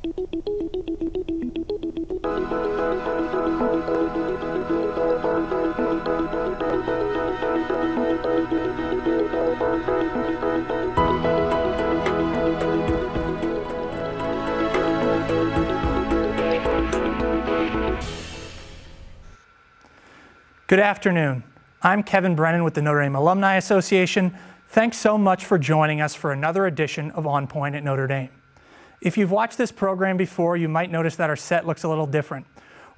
Good afternoon. I'm Kevin Brennan with the Notre Dame Alumni Association. Thanks so much for joining us for another edition of On Point at Notre Dame. If you've watched this program before, you might notice that our set looks a little different.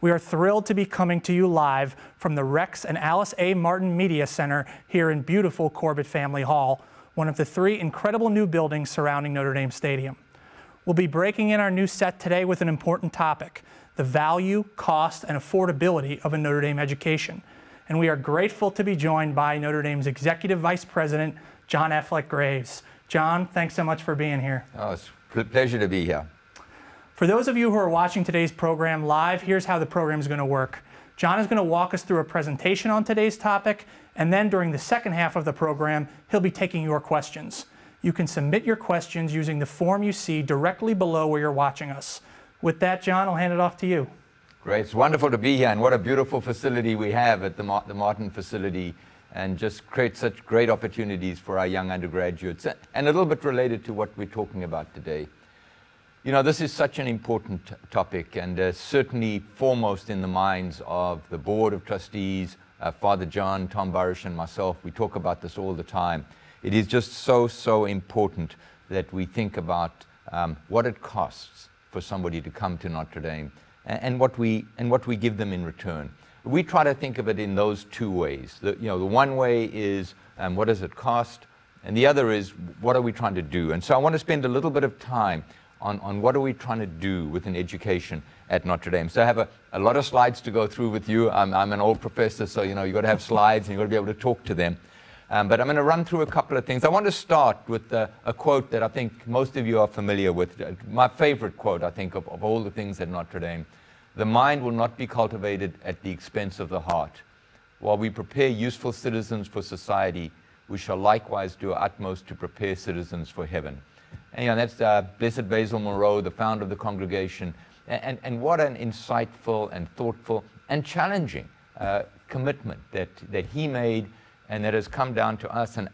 We are thrilled to be coming to you live from the Rex and Alice A. Martin Media Center here in beautiful Corbett Family Hall, one of the 3 incredible new buildings surrounding Notre Dame Stadium. We'll be breaking in our new set today with an important topic: the value, cost, and affordability of a Notre Dame education. And we are grateful to be joined by Notre Dame's Executive Vice President, John Affleck-Graves. John, thanks so much for being here. Oh, it's a pleasure to be here. For those of you who are watching today's program live, here's how the program is going to work. John is going to walk us through a presentation on today's topic, and then during the second half of the program, he'll be taking your questions. You can submit your questions using the form you see directly below where you're watching us. With that, John, I'll hand it off to you. Great. It's wonderful to be here, and what a beautiful facility we have at the Martin facility, and just create such great opportunities for our young undergraduates, and a little bit related to what we're talking about today. You know, this is such an important topic, and certainly foremost in the minds of the Board of Trustees, Father John, Tom Barish, and myself. We talk about this all the time. It is just so important that we think about what it costs for somebody to come to Notre Dame, and what we give them in return. We try to think of it in those 2 ways. The one way is what does it cost, and the other is what are we trying to do. And so I want to spend a little bit of time on what are we trying to do with an education at Notre Dame. So I have a lot of slides to go through with you. I'm an old professor, so you've got to have slides and you've got to be able to talk to them. But I'm going to run through a couple of things. I want to start with a quote that I think most of you are familiar with. My favorite quote, I think, of all the things at Notre Dame. The mind will not be cultivated at the expense of the heart. While we prepare useful citizens for society, we shall likewise do our utmost to prepare citizens for heaven. And that's Blessed Basil Moreau, the founder of the congregation. And what an insightful and thoughtful and challenging commitment that he made, and that has come down to us and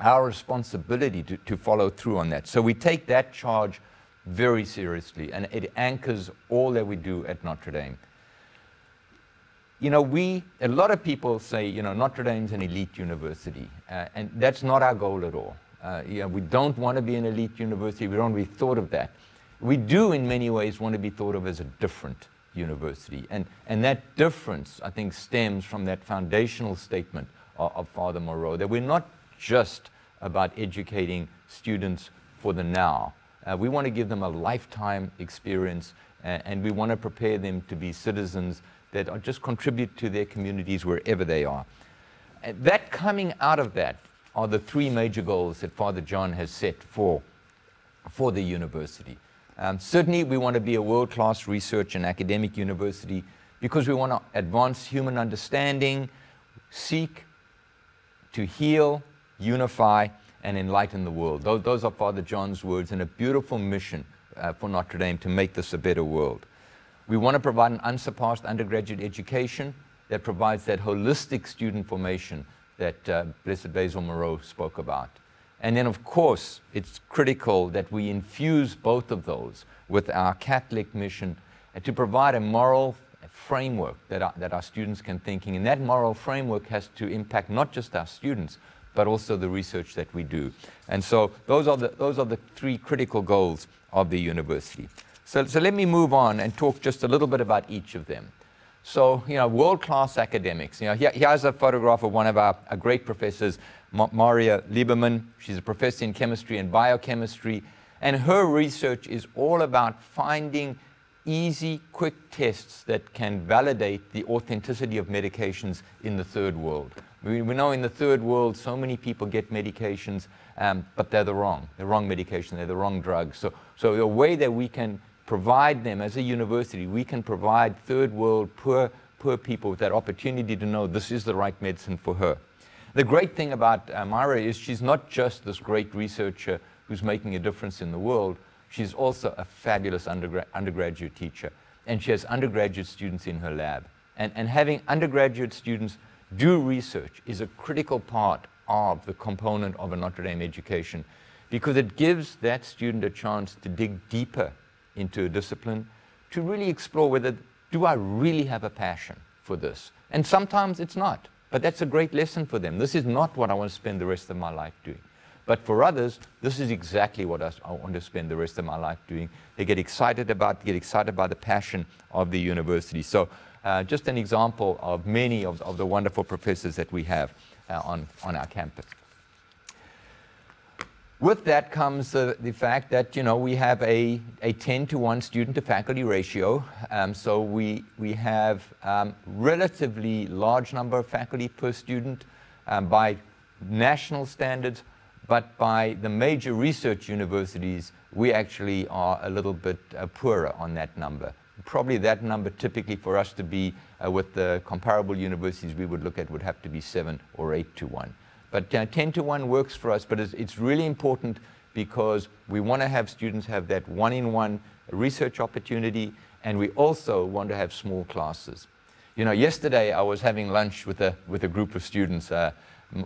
our responsibility to follow through on that. So we take that charge very seriously, and it anchors all that we do at Notre Dame. You know, a lot of people say, Notre Dame's an elite university, and that's not our goal at all. We don't want to be an elite university. We don't want to be thought of that. We do, in many ways, want to be thought of as a different university, and that difference, I think, stems from that foundational statement of Father Moreau, that we're not just about educating students for the now. We want to give them a lifetime experience, and we want to prepare them to be citizens that just contribute to their communities wherever they are. That coming out of that are the 3 major goals that Father John has set for the university. Certainly, we want to be a world-class research and academic university because we want to advance human understanding, seek to heal, unify, and enlighten the world. Those are Father John's words, and a beautiful mission for Notre Dame to make this a better world. We want to provide an unsurpassed undergraduate education that provides that holistic student formation that Blessed Basil Moreau spoke about. And then, of course, it's critical that we infuse both of those with our Catholic mission to provide a moral framework that our students can think in. And that moral framework has to impact not just our students, but also the research that we do. And so those are the 3 critical goals of the university. So let me move on and talk just a little bit about each of them. So, world-class academics. Here's a photograph of one of our great professors, Maria Lieberman. She's a professor in chemistry and biochemistry, and her research is all about finding easy, quick tests that can validate the authenticity of medications in the third world. We know in the third world so many people get medications, but they're the wrong medication, they're the wrong drugs. So the way that we can provide them as a university, we can provide third world poor people with that opportunity to know this is the right medicine for her. The great thing about Myra is she's not just this great researcher who's making a difference in the world. She's also a fabulous undergraduate teacher, and she has undergraduate students in her lab. And having undergraduate students do research is a critical part of the component of a Notre Dame education, because it gives that student a chance to dig deeper into a discipline, to really explore whether, do I really have a passion for this? And sometimes it's not, but that's a great lesson for them. This is not what I want to spend the rest of my life doing. But for others, this is exactly what I want to spend the rest of my life doing. They get excited by the passion of the university. So just an example of many of the wonderful professors that we have on our campus. With that comes the fact that, we have a 10-to-1 student-to-faculty ratio. So we have relatively large number of faculty per student by national standards, but by the major research universities, we actually are a little bit poorer on that number. Probably that number typically for us to be with the comparable universities we would look at would have to be 7 or 8-to-1. But 10-to-1 works for us, but it's really important because we want to have students have that one-in-one research opportunity, and we also want to have small classes. Yesterday I was having lunch with a group of students,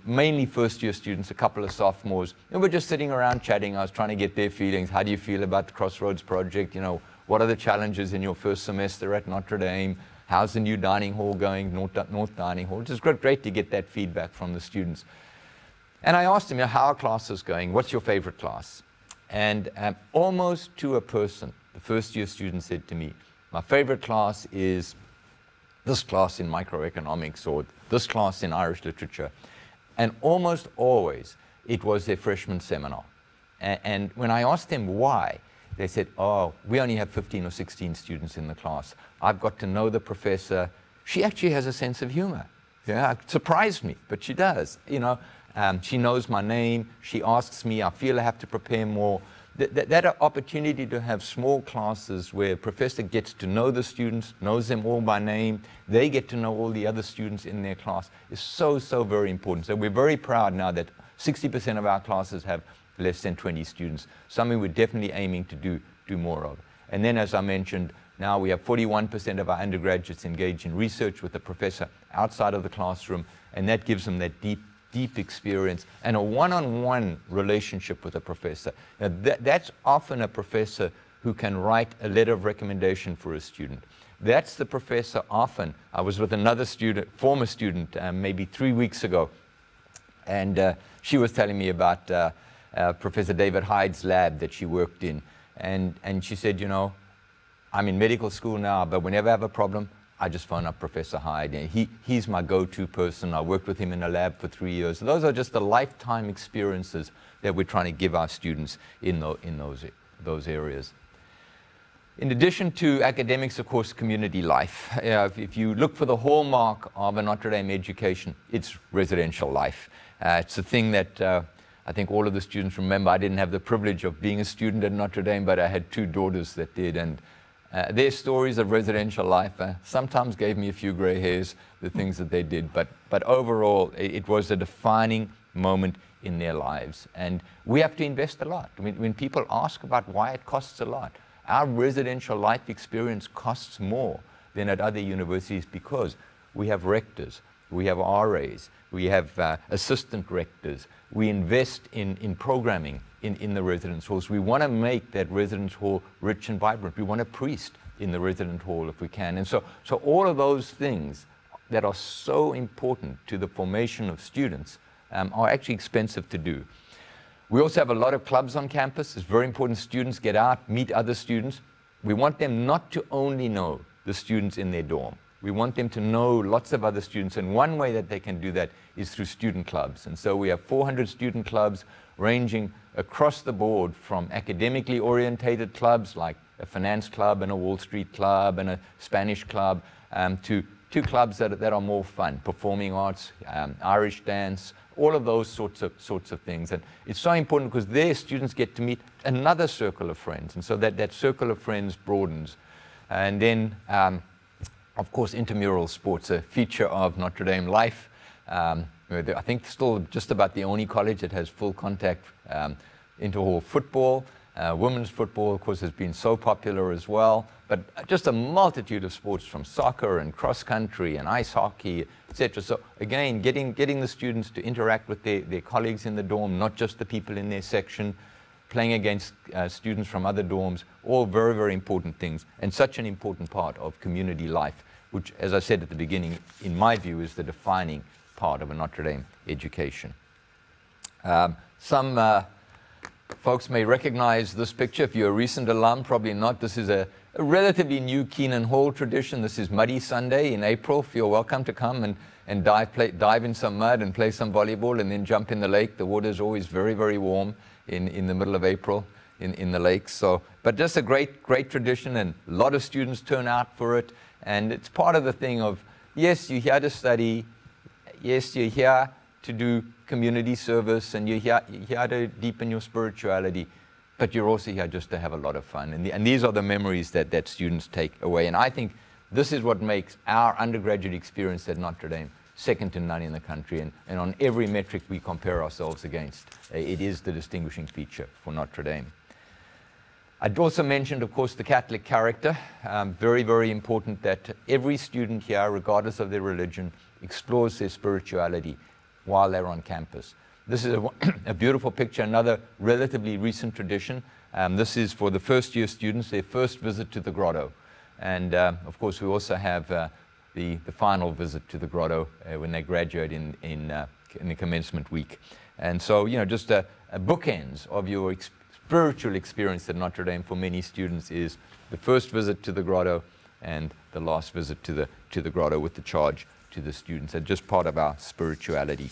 mainly first-year students, a couple of sophomores, and we're just sitting around chatting. I was trying to get their feelings. How do you feel about the Crossroads project? What are the challenges in your first semester at Notre Dame? How's the new dining hall going, North Dining Hall? It's just great to get that feedback from the students. And I asked them, how are classes going? What's your favorite class? And almost to a person, the first-year student said to me, my favorite class is this class in microeconomics or this class in Irish literature. And almost always, it was their freshman seminar. And when I asked them why, they said, we only have 15 or 16 students in the class. I've got to know the professor. She actually has a sense of humor. Yeah, it surprised me, but she does. She knows my name. She asks me. I feel I have to prepare more. That opportunity to have small classes where a professor gets to know the students, knows them all by name, they get to know all the other students in their class is so very important. So we're very proud now that 60% of our classes have less than 20 students, something we're definitely aiming to do more of. And then, as I mentioned, now we have 41% of our undergraduates engaged in research with a professor outside of the classroom, and that gives them that deep experience and a one-on-one relationship with a professor. Now that's often a professor who can write a letter of recommendation for a student. That's the professor often. I was with another student, former student, maybe 3 weeks ago, and she was telling me about Professor David Hyde's lab that she worked in. And she said, I'm in medical school now, but whenever I have a problem, I just phone up Professor Hyde, and he's my go-to person. I worked with him in a lab for 3 years. Those are just the lifetime experiences that we're trying to give our students in those areas. In addition to academics, of course, community life. If you look for the hallmark of a Notre Dame education, it's residential life. It's the thing that I think all of the students remember. I didn't have the privilege of being a student at Notre Dame, but I had 2 daughters that did, and their stories of residential life sometimes gave me a few gray hairs, the things that they did, but overall it was a defining moment in their lives, and we have to invest a lot. When people ask about why it costs a lot, our residential life experience costs more than at other universities because we have rectors, we have RAs, we have assistant rectors, we invest in programming in the residence halls. We want to make that residence hall rich and vibrant. We want a priest in the residence hall if we can. And so all of those things that are so important to the formation of students are actually expensive to do. We also have a lot of clubs on campus. It's very important students get out, meet other students. We want them not to only know the students in their dorm. We want them to know lots of other students, and one way that they can do that is through student clubs. And so we have 400 student clubs ranging across the board, from academically orientated clubs like a finance club and a Wall Street club and a Spanish club, to clubs that are more fun, performing arts, Irish dance, all of those sorts of things. And it's so important because there students get to meet another circle of friends, and so that circle of friends broadens. And then of course, intramural sports, a feature of Notre Dame life. I think still just about the only college that has full contact interhall football. Women's football, of course, has been so popular as well, but just a multitude of sports, from soccer and cross country and ice hockey, etc. So again, getting the students to interact with their colleagues in the dorm, not just the people in their section, playing against students from other dorms, all very, very important things, and such an important part of community life, which, as I said at the beginning, in my view, is the defining part of a Notre Dame education. Some folks may recognize this picture. If you're a recent alum, probably not. This is a relatively new Keenan Hall tradition. This is Muddy Sunday in April. You're welcome to come and dive in some mud and play some volleyball and then jump in the lake. The water is always very, very warm in the middle of April in the lakes. So, but just a great tradition, and a lot of students turn out for it. And it's part of the thing of, yes, you're here to study. Yes, you're here to do community service, and you're here to deepen your spirituality, but you're also here just to have a lot of fun. And these are the memories that students take away. And I think this is what makes our undergraduate experience at Notre Dame second to none in the country. And on every metric we compare ourselves against, it is the distinguishing feature for Notre Dame. I'd also mentioned, of course, the Catholic character. Very, very important that every student here, regardless of their religion, explores their spirituality while they're on campus. This is a beautiful picture, another relatively recent tradition. This is for the first-year students, their first visit to the Grotto. And of course, we also have the final visit to the Grotto when they graduate in the commencement week. And so, you know, just a bookends of your spiritual experience at Notre Dame for many students is the first visit to the Grotto and the last visit to the Grotto with the charge to the students. And just part of our spirituality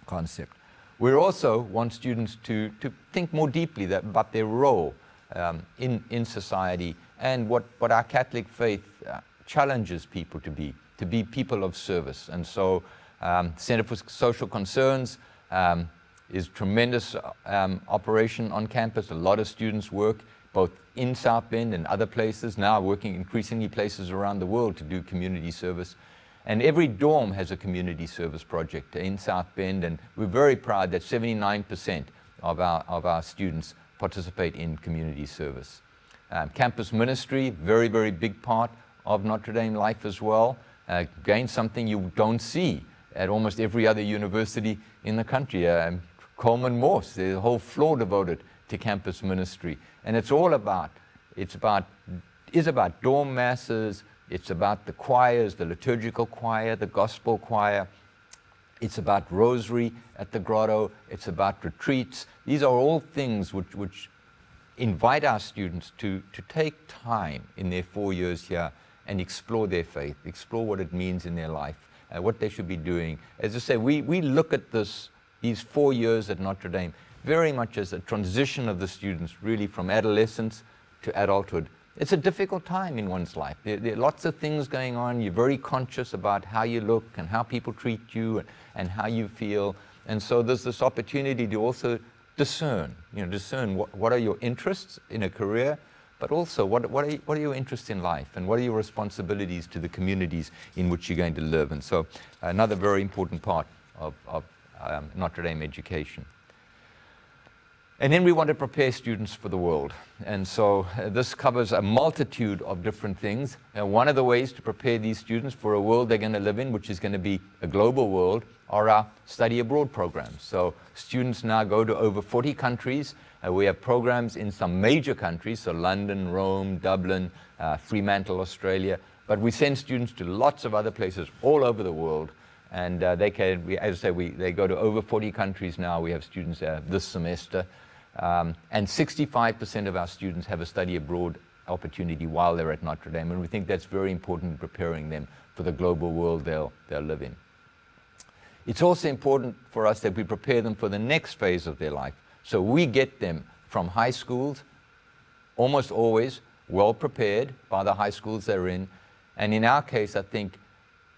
concept. We also want students to think more deeply about their role in society and what our Catholic faith challenges people to be people of service. And so Center for Social Concerns is tremendous operation on campus. A lot of students work both in South Bend and other places, now working increasingly places around the world to do community service. And every dorm has a community service project in South Bend, and we're very proud that 79% of our students participate in community service. Campus ministry, very, very big part of Notre Dame life as well. Again, something you don't see at almost every other university in the country. Coleman Morse, there's a whole floor devoted to campus ministry. And it's about dorm masses. It's about the choirs, the liturgical choir, the gospel choir. It's about rosary at the Grotto. It's about retreats. These are all things which invite our students to take time in their 4 years here and explore their faith, explore what it means in their life, what they should be doing. As I say, we look at these 4 years at Notre Dame very much as a transition of the students, really from adolescence to adulthood. It's a difficult time in one's life. There are lots of things going on. You're very conscious about how you look and how people treat you and how you feel. And so there's this opportunity to also discern what are your interests in a career, but also what are your interests in life, and what are your responsibilities to the communities in which you're going to live. And so another very important part of Notre Dame education. And then we want to prepare students for the world. And so this covers a multitude of different things. One of the ways to prepare these students for a world they're going to live in, which is going to be a global world, are our study abroad programs. So students now go to over 40 countries. We have programs in some major countries, so London, Rome, Dublin, Fremantle, Australia. But we send students to lots of other places all over the world. And they go to over 40 countries now. We have students this semester. And 65% of our students have a study abroad opportunity while they're at Notre Dame. And we think that's very important in preparing them for the global world they'll live in. It's also important for us that we prepare them for the next phase of their life. So we get them from high schools, almost always well prepared by the high schools they're in. And in our case, I think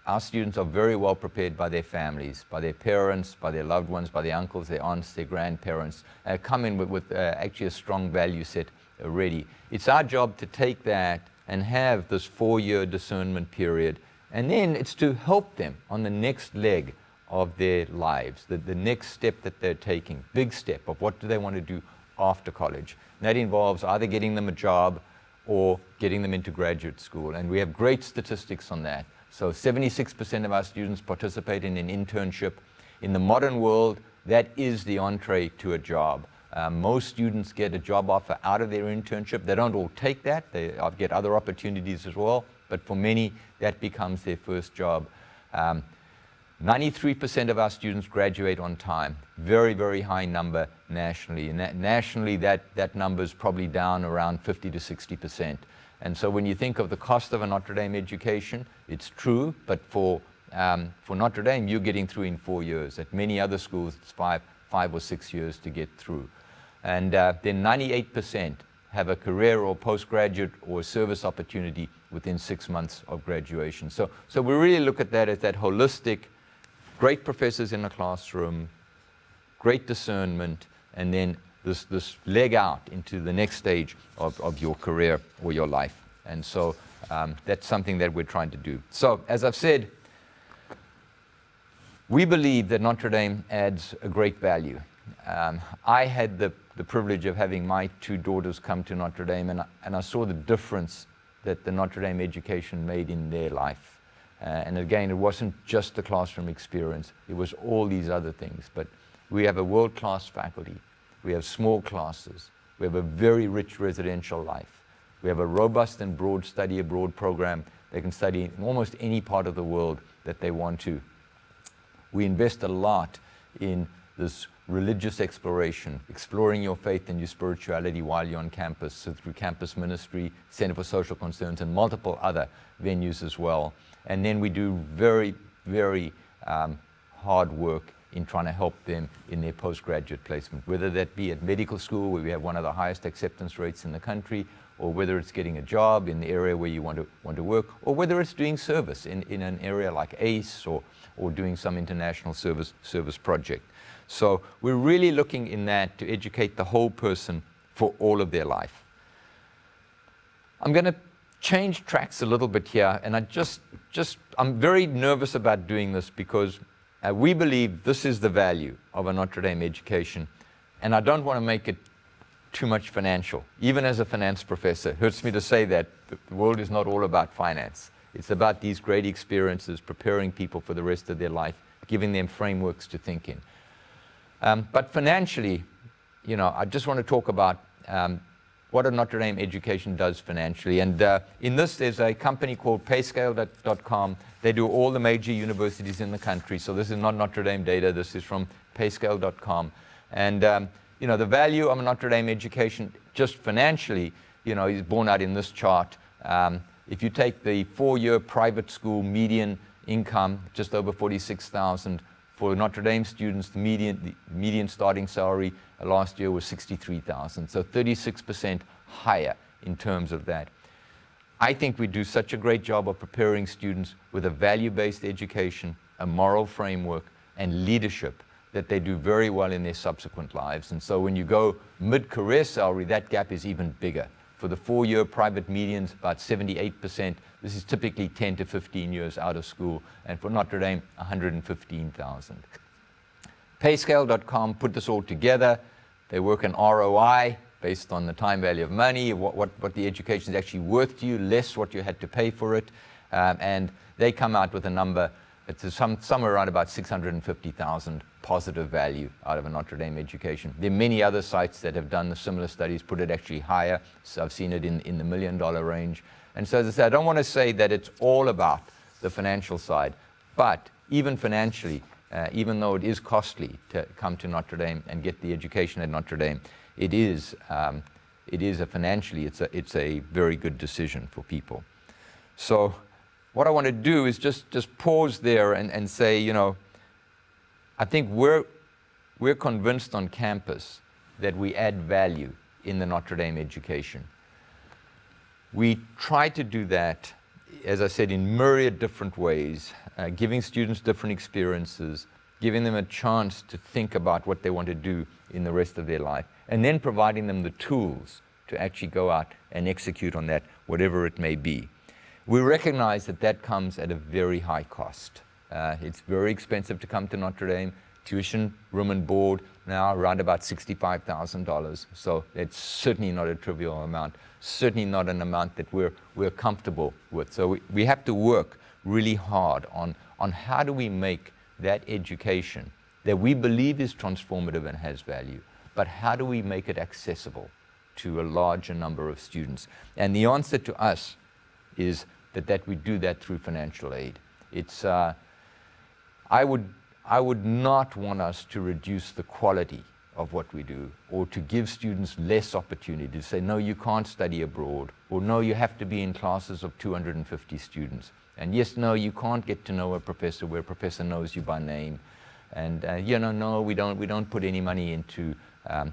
our students are very well prepared by their families, by their parents, by their loved ones, by their uncles, their aunts, their grandparents, come in with actually a strong value set already. It's our job to take that and have this 4-year discernment period, and then it's to help them on the next leg of their lives, the next step that they're taking, big step of what do they want to do after college. And that involves either getting them a job or getting them into graduate school. And we have great statistics on that. So 76% of our students participate in an internship. In the modern world, that is the entree to a job. Most students get a job offer out of their internship. They don't all take that. They get other opportunities as well. But for many, that becomes their first job. 93% of our students graduate on time. Very, very high number nationally. And nationally, that number is probably down around 50 to 60%. And so when you think of the cost of a Notre Dame education, it's true, but for Notre Dame, you're getting through in 4 years. At many other schools, it's five or 6 years to get through. And then 98% have a career or postgraduate or service opportunity within 6 months of graduation. So we really look at that as that holistic, great professors in the classroom, great discernment, and then this leg out into the next stage of your career or your life. And so that's something that we're trying to do. So as I've said, we believe that Notre Dame adds a great value. I had the privilege of having my 2 daughters come to Notre Dame, and I saw the difference that the Notre Dame education made in their life. And again, it wasn't just the classroom experience, it was all these other things. But we have a world-class faculty, we have small classes, we have a very rich residential life, we have a robust and broad study abroad program. They can study in almost any part of the world that they want to. We invest a lot in this religious exploration, exploring your faith and your spirituality while you're on campus, so through campus ministry, Center for Social Concerns, and multiple other venues as well. And then we do very, very hard work in trying to help them in their postgraduate placement, whether that be at medical school, where we have one of the highest acceptance rates in the country, or whether it's getting a job in the area where you want to work, or whether it's doing service in an area like ACE or doing some international service project. So we're really looking in that to educate the whole person for all of their life. I'm going to change tracks a little bit here, and I'm very nervous about doing this because we believe this is the value of a Notre Dame education, and I don't want to make it too much financial. Even as a finance professor, it hurts me to say that the world is not all about finance. It's about these great experiences, preparing people for the rest of their life, giving them frameworks to think in. But financially, I just want to talk about what a Notre Dame education does financially. And in this, there's a company called PayScalecom. They do all the major universities in the country. So this is not Notre Dame data. This is from PayScale.com. And the value of a Notre Dame education, just financially, is borne out in this chart. If you take the 4-year private school median income, just over $46,000. For Notre Dame students, the median starting salary last year was $63,000, so 36% higher in terms of that. I think we do such a great job of preparing students with a value-based education, a moral framework, and leadership that they do very well in their subsequent lives. And so when you go mid-career salary, that gap is even bigger. For the 4-year private medians, about 78%. This is typically 10 to 15 years out of school. And for Notre Dame, 115,000. Payscale.com put this all together. They work an ROI based on the time value of money, what the education is actually worth to you, less what you had to pay for it. And they come out with a number that's somewhere around about 650,000 positive value out of a Notre Dame education. There are many other sites that have done the similar studies, put it actually higher. So I've seen it in the $1 million range. And so as I said, I don't want to say that it's all about the financial side, but even financially, even though it is costly to come to Notre Dame and get the education at Notre Dame, it is financially, it's a very good decision for people. So what I want to do is just pause there and say, I think we're convinced on campus that we add value in the Notre Dame education. We try to do that, as I said, in myriad different ways, giving students different experiences, giving them a chance to think about what they want to do in the rest of their life, and then providing them the tools to actually go out and execute on that, whatever it may be. We recognize that that comes at a very high cost. It's very expensive to come to Notre Dame. tuition, room and board, now around about $65,000. So it's certainly not a trivial amount, certainly not an amount that we're comfortable with. So we have to work really hard on how do we make that education that we believe is transformative and has value, but how do we make it accessible to a larger number of students? And the answer to us is that we do that through financial aid. It's, I would not want us to reduce the quality of what we do, or to give students less opportunity, to say, no, you can't study abroad, or no, you have to be in classes of 250 students. And yes, no, you can't get to know a professor where a professor knows you by name. And no, we don't put any money into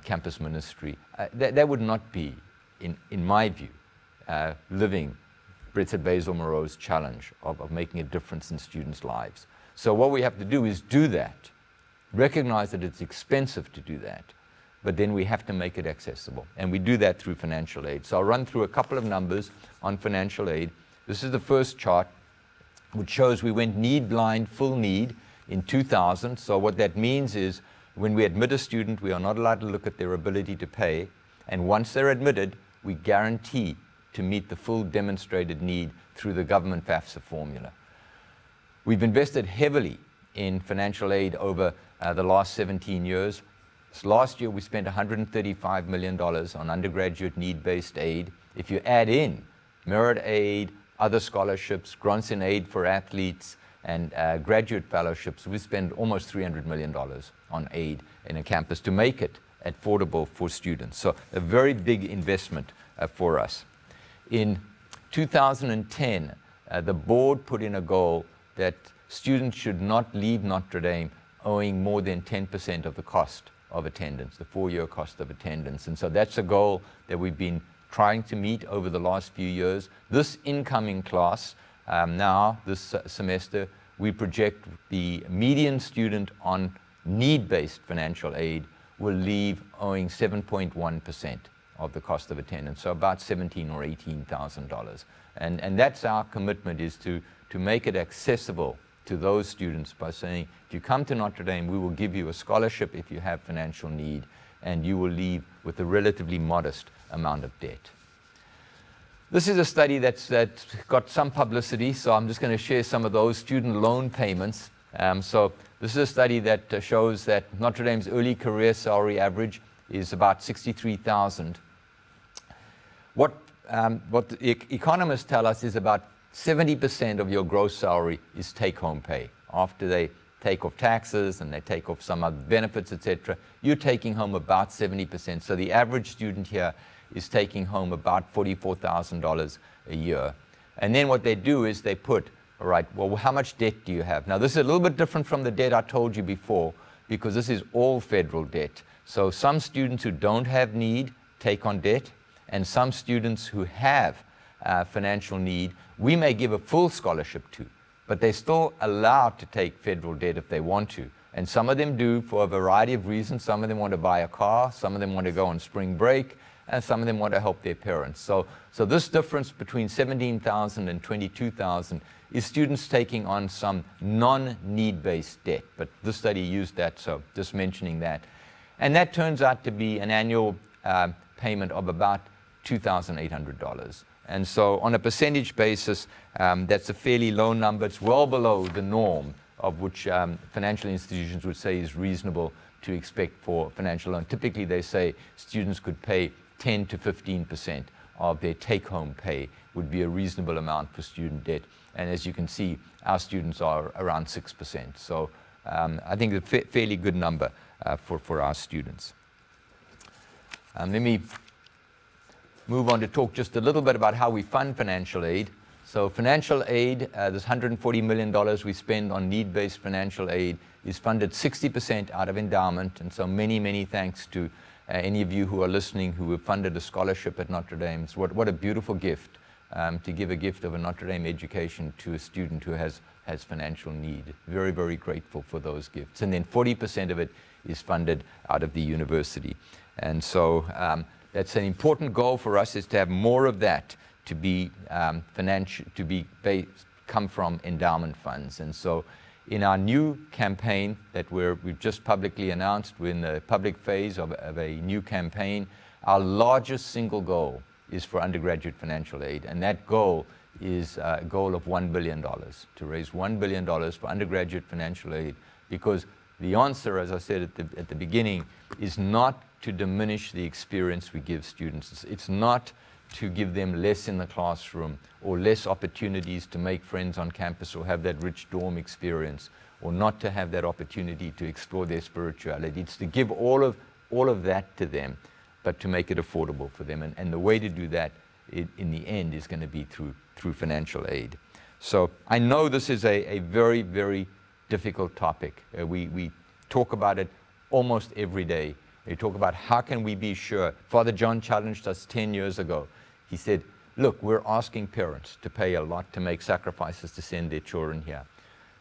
campus ministry. That would not be, in my view, living Bridget Basil Moreau's challenge of making a difference in students' lives. So what we have to do is do that, recognize that it's expensive to do that, but then we have to make it accessible. And we do that through financial aid. So I'll run through a couple of numbers on financial aid. This is the first chart, which shows we went Needblind, full need, in 2000. So what that means is when we admit a student, we are not allowed to look at their ability to pay. And once they're admitted, we guarantee to meet the full demonstrated need through the government FAFSA formula. We've invested heavily in financial aid over the last 17 years. So last year, we spent $135 million on undergraduate need-based aid. If you add in merit aid, other scholarships, grants in aid for athletes, and graduate fellowships, we spend almost $300 million on aid in a campus to make it affordable for students. So a very big investment for us. In 2010, the board put in a goal that students should not leave Notre Dame owing more than 10% of the cost of attendance, the 4-year cost of attendance. And so that's a goal that we've been trying to meet over the last few years. This incoming class, now this semester, we project the median student on need-based financial aid will leave owing 7.1% of the cost of attendance, so about $17,000 or $18,000. And that's our commitment, is to make it accessible to those students by saying, if you come to Notre Dame, we will give you a scholarship if you have financial need, and you will leave with a relatively modest amount of debt. This is a study that's got some publicity, so I'm just going to share some of those student loan payments. So this is a study that shows that Notre Dame's early career salary average is about $63,000. What the economists tell us is about 70% of your gross salary is take-home pay. After they take off taxes and they take off some other benefits, etc., you're taking home about 70%. So the average student here is taking home about $44,000 a year. And then what they do is they put, all right, well, how much debt do you have? Now, this is a little bit different from the debt I told you before, because this is all federal debt. So some students who don't have need take on debt, and some students who have financial need, we may give a full scholarship to, but they're still allowed to take federal debt if they want to. And some of them do for a variety of reasons. Some of them want to buy a car, some of them want to go on spring break, and some of them want to help their parents. So this difference between $17,000 and $22,000 is students taking on some non-need-based debt. But this study used that, so just mentioning that. And that turns out to be an annual payment of about $2,800. And so on a percentage basis, that's a fairly low number. It's well below the norm of which financial institutions would say is reasonable to expect for financial loan. Typically, they say students could pay 10 to 15% of their take-home pay would be a reasonable amount for student debt. And as you can see, our students are around 6%. So I think it's a fairly good number for our students. Let me move on to talk just a little bit about how we fund financial aid. So financial aid, this $140 million we spend on need-based financial aid is funded 60% out of endowment. And so many, many thanks to any of you who are listening who have funded a scholarship at Notre Dame. What a beautiful gift to give a gift of a Notre Dame education to a student who has financial need. Very, very grateful for those gifts. And then 40% of it is funded out of the university. And so that's an important goal for us, is to have more of that to be come from endowment funds. And so in our new campaign that we've just publicly announced, we're in the public phase of a new campaign. Our largest single goal is for undergraduate financial aid, and that goal is a goal of $1 billion, to raise $1 billion for undergraduate financial aid, because the answer, as I said at the beginning, is not to diminish the experience we give students. It's not to give them less in the classroom or less opportunities to make friends on campus or have that rich dorm experience, or not to have that opportunity to explore their spirituality. It's to give all of that to them, but to make it affordable for them. And the way to do that in the end is going to be through financial aid. So I know this is a very, very difficult topic. We talk about it almost every day. We talk about how can we be sure. Father John challenged us 10 years ago. He said, look, we're asking parents to pay a lot to make sacrifices to send their children here.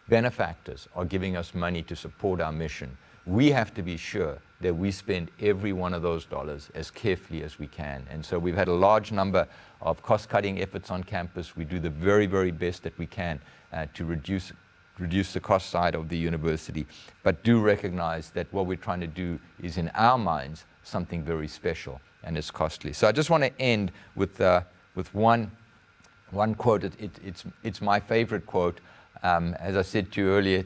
Benefactors are giving us money to support our mission. We have to be sure that we spend every one of those dollars as carefully as we can. And so we've had a large number of cost-cutting efforts on campus. We do the very, very best that we can to reduce the cost side of the university, but do recognize that what we're trying to do is, in our minds, something very special and it's costly. So I just want to end with one quote. It's my favorite quote. As I said to you earlier,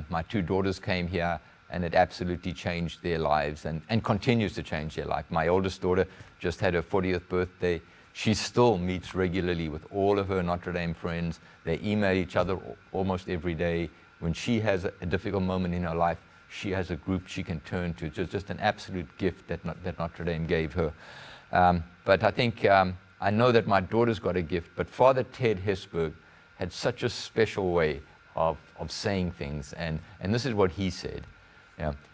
my two daughters came here, and it absolutely changed their lives and continues to change their life. My oldest daughter just had her 40th birthday. She still meets regularly with all of her Notre Dame friends. They email each other almost every day. When she has a difficult moment in her life, she has a group she can turn to. Just an absolute gift that Notre Dame gave her. But I think, I know that my daughter's got a gift, but Father Ted Hesburgh had such a special way of saying things, and this is what he said.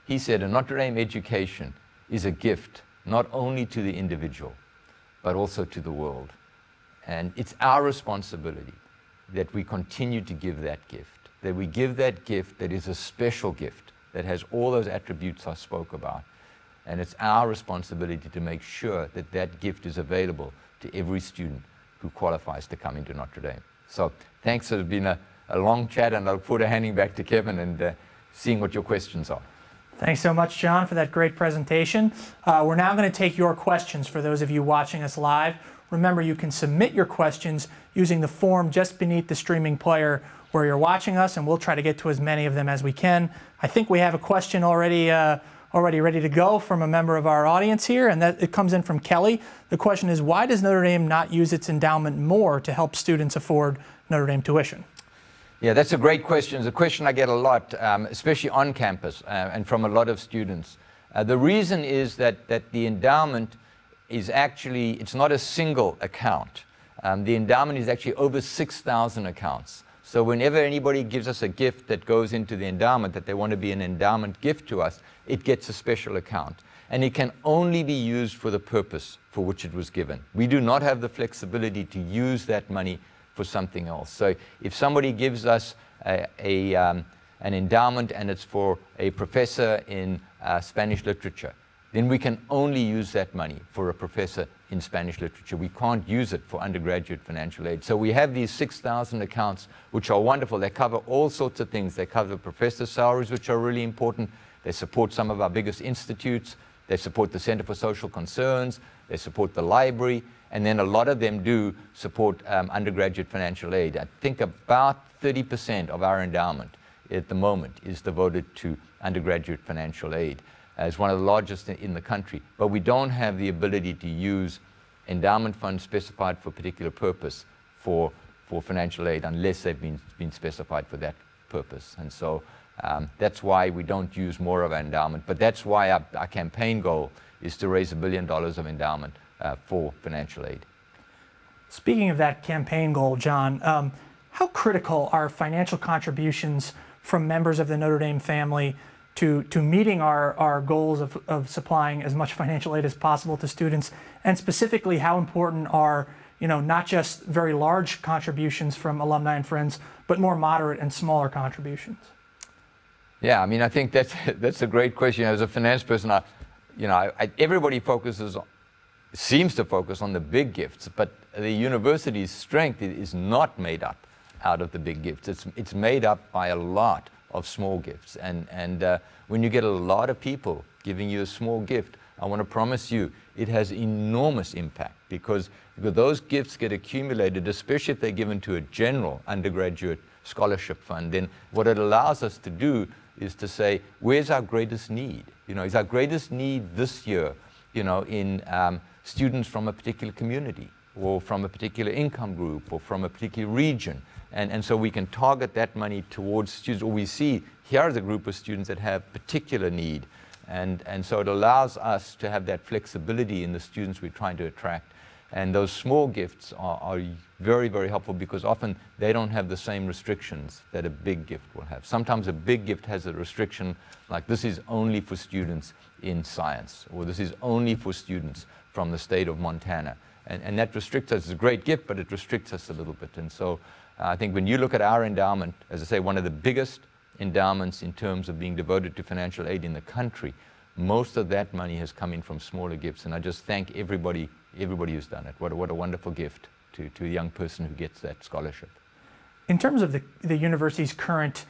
He said, a Notre Dame education is a gift not only to the individual, but also to the world. And it's our responsibility that we continue to give that gift, that we give that gift that is a special gift, that has all those attributes I spoke about. And it's our responsibility to make sure that that gift is available to every student who qualifies to come into Notre Dame. So thanks. It's been a long chat, and I look forward to handing back to Kevin and seeing what your questions are. Thanks so much, John, for that great presentation. We're now going to take your questions for those of you watching us live. Remember, you can submit your questions using the form just beneath the streaming player where you're watching us, and we'll try to get to as many of them as we can. I think we have a question already ready to go from a member of our audience here, and that it comes in from Kelly. The question is, why does Notre Dame not use its endowment more to help students afford Notre Dame tuition? Yeah, that's a great question. It's a question I get a lot, especially on campus and from a lot of students. The reason is that the endowment is actually, it's not a single account. The endowment is actually over 6,000 accounts. So whenever anybody gives us a gift that goes into the endowment, that they want to be an endowment gift to us, it gets a special account. And it can only be used for the purpose for which it was given. We do not have the flexibility to use that money for something else. So if somebody gives us an endowment and it's for a professor in Spanish literature, then we can only use that money for a professor in Spanish literature. We can't use it for undergraduate financial aid. So we have these 6,000 accounts, which are wonderful. They cover all sorts of things. They cover professor salaries, which are really important. They support some of our biggest institutes. They support the Center for Social Concerns. They support the library. And then a lot of them do support undergraduate financial aid. I think about 30% of our endowment at the moment is devoted to undergraduate financial aid. It's one of the largest in the country. But we don't have the ability to use endowment funds specified for a particular purpose for financial aid unless they've been specified for that purpose. And so that's why we don't use more of our endowment. But that's why our campaign goal is to raise $1 billion of endowment for financial aid. Speaking of that campaign goal, John, how critical are financial contributions from members of the Notre Dame family to meeting our goals of supplying as much financial aid as possible to students? And specifically, how important are, not just very large contributions from alumni and friends, but more moderate and smaller contributions? Yeah, I mean, I think that's a great question. As a finance person, everybody seems to focus on the big gifts, but the university's strength is not made up out of the big gifts. It's made up by a lot of small gifts. And when you get a lot of people giving you a small gift, I want to promise you it has enormous impact, because those gifts get accumulated, especially if they're given to a general undergraduate scholarship fund. Then what it allows us to do is to say, where's our greatest need? Is our greatest need this year, in students from a particular community, or from a particular income group, or from a particular region? And so we can target that money towards students, or we see here is a group of students that have particular need. And so it allows us to have that flexibility in the students we're trying to attract. And those small gifts are very, very helpful, because often they don't have the same restrictions that a big gift will have. Sometimes a big gift has a restriction like, this is only for students in science, or this is only for students from the state of Montana. And that restricts us. It's a great gift, but it restricts us a little bit. And so I think when you look at our endowment, as I say, one of the biggest endowments in terms of being devoted to financial aid in the country, most of that money has come in from smaller gifts. And I just thank everybody who's done it. What a wonderful gift to a young person who gets that scholarship. In terms of the university's current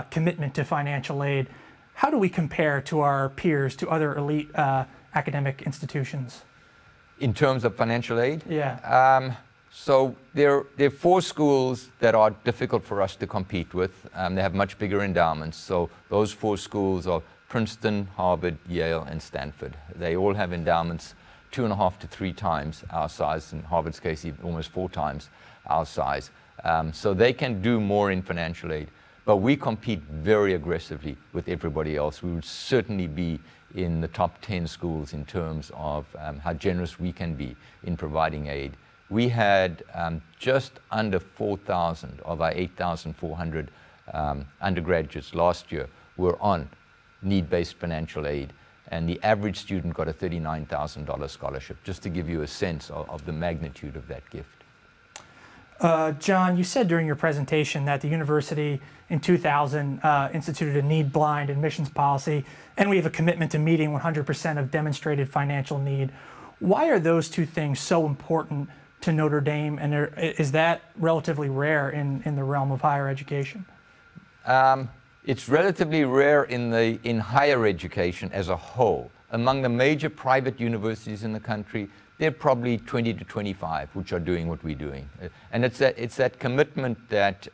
commitment to financial aid, how do we compare to our peers, to other elite academic institutions? In terms of financial aid? Yeah. So there are 4 schools that are difficult for us to compete with. They have much bigger endowments. So those 4 schools are Princeton, Harvard, Yale, and Stanford. They all have endowments 2.5 to 3 times our size, in Harvard's case, even almost 4 times our size. So they can do more in financial aid. But we compete very aggressively with everybody else. We would certainly be in the top 10 schools in terms of how generous we can be in providing aid. We had just under 4,000 of our 8,400 undergraduates last year were on need-based financial aid, and the average student got a $39,000 scholarship, just to give you a sense of the magnitude of that gift. John, you said during your presentation that the university in 2000 instituted a Needblind admissions policy, and we have a commitment to meeting 100% of demonstrated financial need. Why are those 2 things so important to Notre Dame, and is that relatively rare in the realm of higher education? It's relatively rare in higher education as a whole. Among the major private universities in the country, there are probably 20 to 25 which are doing what we're doing. And it's that commitment that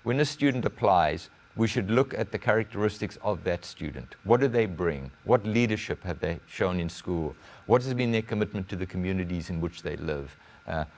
when a student applies, we should look at the characteristics of that student. What do they bring? What leadership have they shown in school? What has been their commitment to the communities in which they live?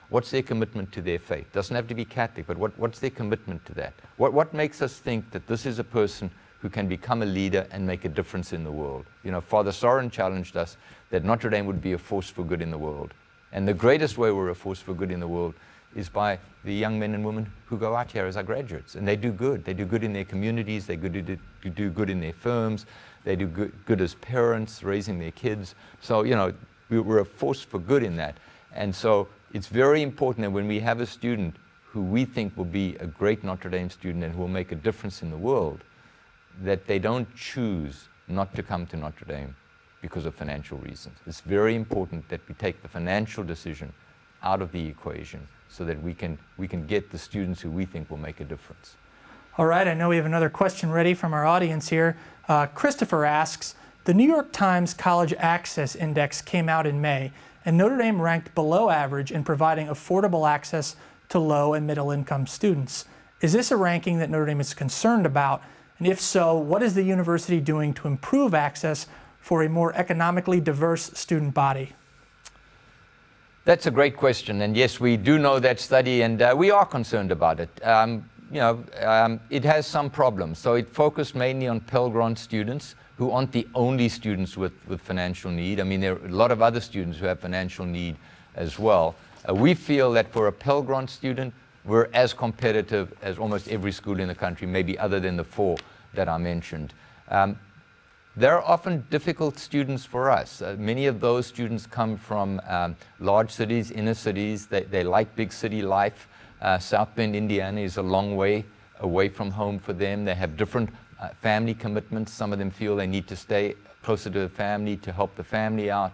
What's their commitment to their faith? Doesn't have to be Catholic, but what's their commitment to that? What makes us think that this is a person who can become a leader and make a difference in the world? Father Soren challenged us that Notre Dame would be a force for good in the world. And the greatest way we're a force for good in the world is by the young men and women who go out here as our graduates. And they do good. They do good in their communities. They do good in their firms. They do good as parents, raising their kids. So, we're a force for good in that. And so it's very important that when we have a student who we think will be a great Notre Dame student and who will make a difference in the world, that they don't choose not to come to Notre Dame because of financial reasons. It's very important that we take the financial decision out of the equation so that we can get the students who we think will make a difference. All right, I know we have another question ready from our audience here. Christopher asks, the New York Times College Access Index came out in May, and Notre Dame ranked below average in providing affordable access to low and middle income students. Is this a ranking that Notre Dame is concerned about? And if so, what is the university doing to improve access for a more economically diverse student body? That's a great question, and yes, we do know that study, and we are concerned about it. It has some problems. So it focused mainly on Pell Grant students who aren't the only students with financial need. I mean, there are a lot of other students who have financial need as well. We feel that for a Pell Grant student, we're as competitive as almost every school in the country, maybe other than the 4 that I mentioned. They're often difficult students for us. Many of those students come from large cities, inner cities. They like big city life. South Bend, Indiana is a long way away from home for them. They have different family commitments. Some of them feel they need to stay closer to the family to help the family out.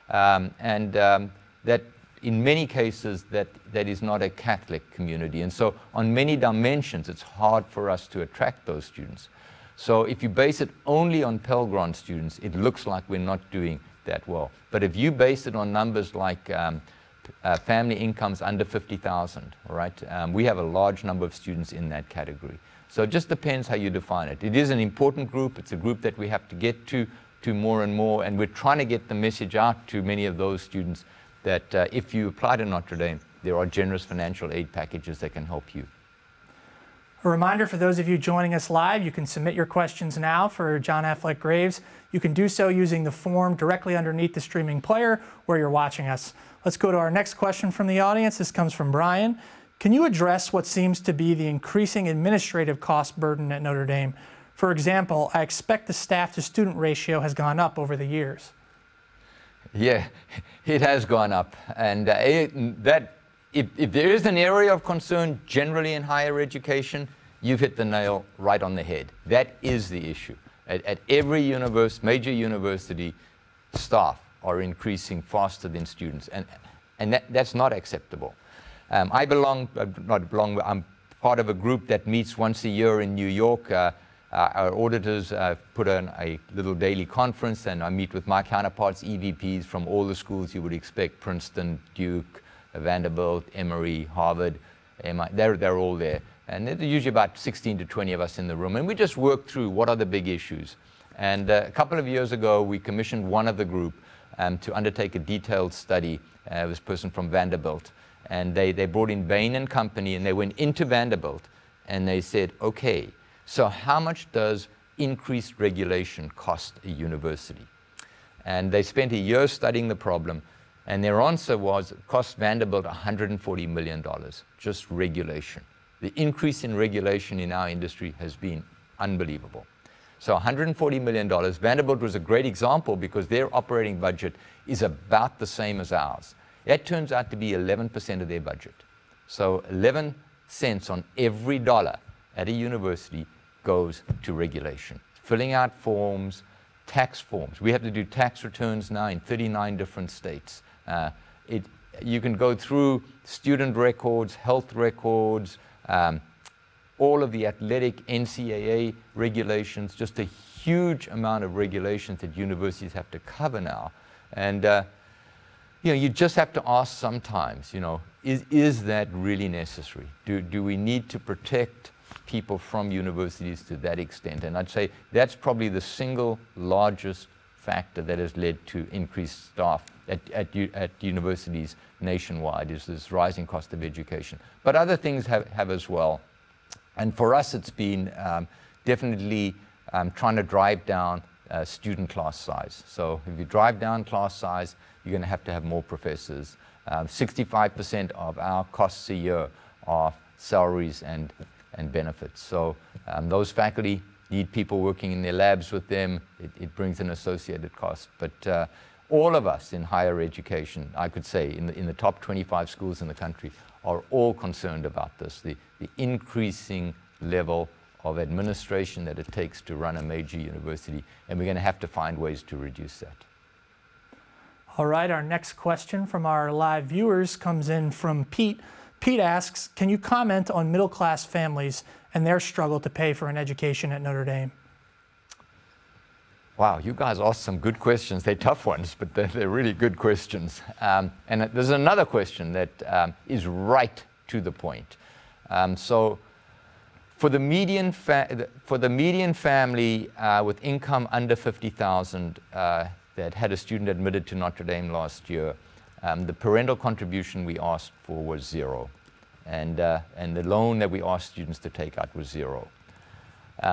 That in many cases, that is not a Catholic community. And so on many dimensions, it's hard for us to attract those students. So if you base it only on Pell Grant students, it looks like we're not doing that well. But if you base it on numbers like family incomes under 50,000, all right, we have a large number of students in that category. So it just depends how you define it. It is an important group. It's a group that we have to get to more and more, and we're trying to get the message out to many of those students that if you apply to Notre Dame, there are generous financial aid packages that can help you. A reminder for those of you joining us live, you can submit your questions now for John Affleck-Graves. You can do so using the form directly underneath the streaming player where you're watching us. Let's go to our next question from the audience. This comes from Brian. Can you address what seems to be the increasing administrative cost burden at Notre Dame? For example, I expect the staff-to-student ratio has gone up over the years. Yeah, it has gone up. And if there is an area of concern generally in higher education, you've hit the nail right on the head. That is the issue. At every major university, staff are increasing faster than students. And that's not acceptable. I'm part of a group that meets once a year in New York. Our auditors put on a little daily conference, and I meet with my counterparts, EVPs from all the schools you would expect: Princeton, Duke, Vanderbilt, Emory, Harvard. They're all there. And there's usually about 16 to 20 of us in the room. And we just work through what are the big issues. And a couple of years ago, we commissioned one of the group to undertake a detailed study. This person from Vanderbilt. And they brought in Bain & Company, and they went into Vanderbilt, and they said, okay, so how much does increased regulation cost a university? And they spent a year studying the problem, and their answer was it cost Vanderbilt $140 million, just regulation. The increase in regulation in our industry has been unbelievable. So $140 million. Vanderbilt was a great example because their operating budget is about the same as ours. That turns out to be 11% of their budget. So 11 cents on every dollar at a university goes to regulation. Filling out forms, tax forms. We have to do tax returns now in 39 different states. You can go through student records, health records, all of the athletic NCAA regulations, just a huge amount of regulations that universities have to cover now. And you just have to ask sometimes, is that really necessary? Do we need to protect people from universities to that extent? And I'd say that's probably the single largest factor that has led to increased staff at universities nationwide, is this rising cost of education. But other things have as well. And for us, it's been definitely trying to drive down student class size. So if you drive down class size, you're going to have more professors. 65% of our costs a year are salaries and benefits. So those faculty need people working in their labs with them. It brings an associated cost. But all of us in higher education, I could say, in the top 25 schools in the country, are all concerned about this, the increasing level of administration that it takes to run a major university, and we're going to have to find ways to reduce that. All right, our next question from our live viewers comes in from Pete. Pete asks, can you comment on middle-class families and their struggle to pay for an education at Notre Dame? Wow, you guys asked some good questions. They're tough ones, but they're really good questions. And there's another question that is right to the point. So for the median family with income under 50,000 that had a student admitted to Notre Dame last year, the parental contribution we asked for was zero. And the loan that we asked students to take out was zero.